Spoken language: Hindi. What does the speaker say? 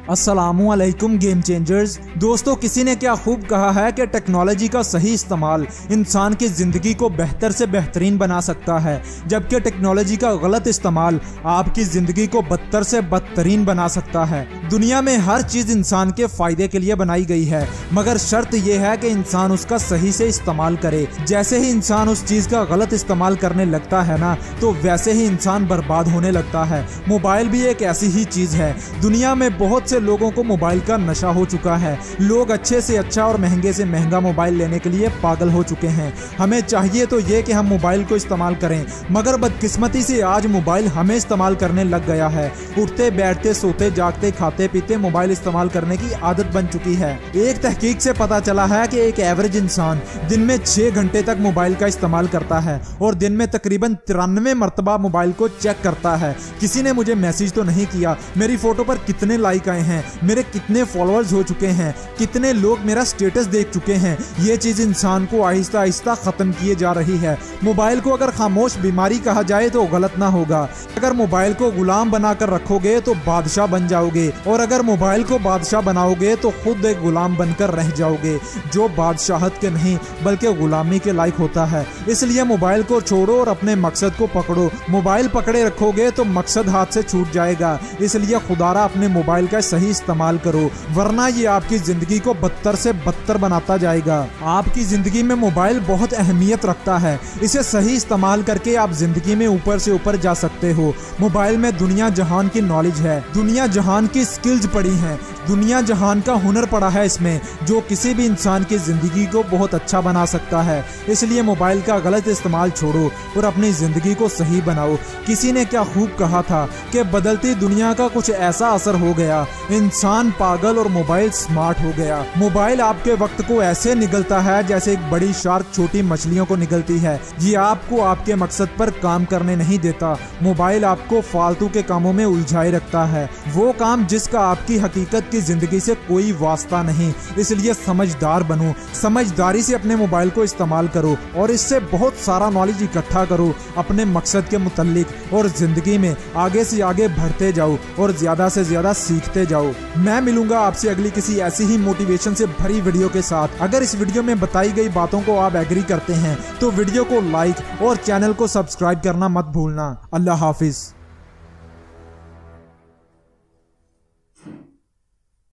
अस्सलामुअलैकुम गेम चेंजर्स। दोस्तों, किसी ने क्या खूब कहा है कि टेक्नोलॉजी का सही इस्तेमाल इंसान की जिंदगी को बेहतर से बेहतरीन बना सकता है, जबकि टेक्नोलॉजी का गलत इस्तेमाल आपकी जिंदगी को बदतर से बदतरीन बना सकता है। दुनिया में हर चीज इंसान के फायदे के लिए बनाई गई है, मगर शर्त यह है कि इंसान उसका सही से इस्तेमाल करे। जैसे ही इंसान उस चीज का गलत इस्तेमाल करने लगता है ना, तो वैसे ही इंसान बर्बाद होने लगता है। मोबाइल भी एक ऐसी ही चीज है। दुनिया में बहुत से लोगों को मोबाइल का नशा हो चुका है। लोग अच्छे से अच्छा और महंगे से महंगा मोबाइल लेने के लिए पागल हो चुके हैं। हमें चाहिए तो ये कि हम मोबाइल को इस्तेमाल करें, मगर बदकिस्मती से आज मोबाइल हमें इस्तेमाल करने लग गया है। उठते बैठते सोते जागते खाते पीते मोबाइल इस्तेमाल करने की आदत बन चुकी है। एक तहकीक से पता चला है कि एक एवरेज इंसान दिन में 6 घंटे तक मोबाइल का इस्तेमाल करता है और दिन में तकरीबन 93 मरतबा मोबाइल को चेक करता है। किसी ने मुझे मैसेज तो नहीं किया, मेरी फोटो पर कितने लाइक आए हैं, मेरे कितने फॉलोअर्स हो चुके हैं, कितने लोग मेरा स्टेटस देख चुके हैं। ये चीज इंसान को आहिस्ता आहिस्ता खत्म किए जा रही है। मोबाइल को अगर खामोश बीमारी कहा जाए तो गलत ना होगा। अगर मोबाइल को गुलाम बनाकर रखोगे तो बादशाह बन जाओगे, और अगर मोबाइल को बादशाह बनाओगे तो खुद एक गुलाम बनकर रह जाओगे, जो बादशाहत के नहीं बल्कि गुलामी के लायक होता है। इसलिए मोबाइल को छोड़ो और अपने मकसद को पकड़ो। मोबाइल पकड़े रखोगे तो मकसद हाथ से छूट जाएगा। इसलिए खुदारा अपने मोबाइल का सही इस्तेमाल करो, वरना ये आपकी जिंदगी को बदतर से बदतर बनाता जाएगा। आपकी जिंदगी में मोबाइल बहुत अहमियत रखता है। इसे सही इस्तेमाल करके आप जिंदगी में ऊपर से ऊपर जा सकते हो। मोबाइल में दुनिया जहान की नॉलेज है, दुनिया जहान की स्किल्स पड़ी हैं, दुनिया जहान का हुनर पड़ा है इसमें, जो किसी भी इंसान की जिंदगी को बहुत अच्छा बना सकता है। इसलिए मोबाइल का गलत इस्तेमाल छोड़ो और अपनी जिंदगी को सही बनाओ। किसी ने क्या खूब कहा था कि बदलती दुनिया का कुछ ऐसा असर हो गया, इंसान पागल और मोबाइल स्मार्ट हो गया। मोबाइल आपके वक्त को ऐसे निगलता है जैसे एक बड़ी शार्क छोटी मछलियों को निगलती है। ये आपको आपके मकसद पर काम करने नहीं देता। मोबाइल आपको फालतू के कामों में उलझाए रखता है, वो काम जिसका आपकी हकीकत की जिंदगी से कोई वास्ता नहीं। इसलिए समझदार बनो, समझदारी से अपने मोबाइल को इस्तेमाल करो और इससे बहुत सारा नॉलेज इकट्ठा करो अपने मकसद के मुतालिक, और जिंदगी में आगे से आगे बढ़ते जाओ और ज्यादा से ज्यादा सीखते जाओ। मैं मिलूंगा आपसे अगली किसी ऐसी ही मोटिवेशन से भरी वीडियो के साथ। अगर इस वीडियो में बताई गई बातों को आप एग्री करते हैं तो वीडियो को लाइक और चैनल को सब्सक्राइब करना मत भूलना। अल्लाह हाफिज।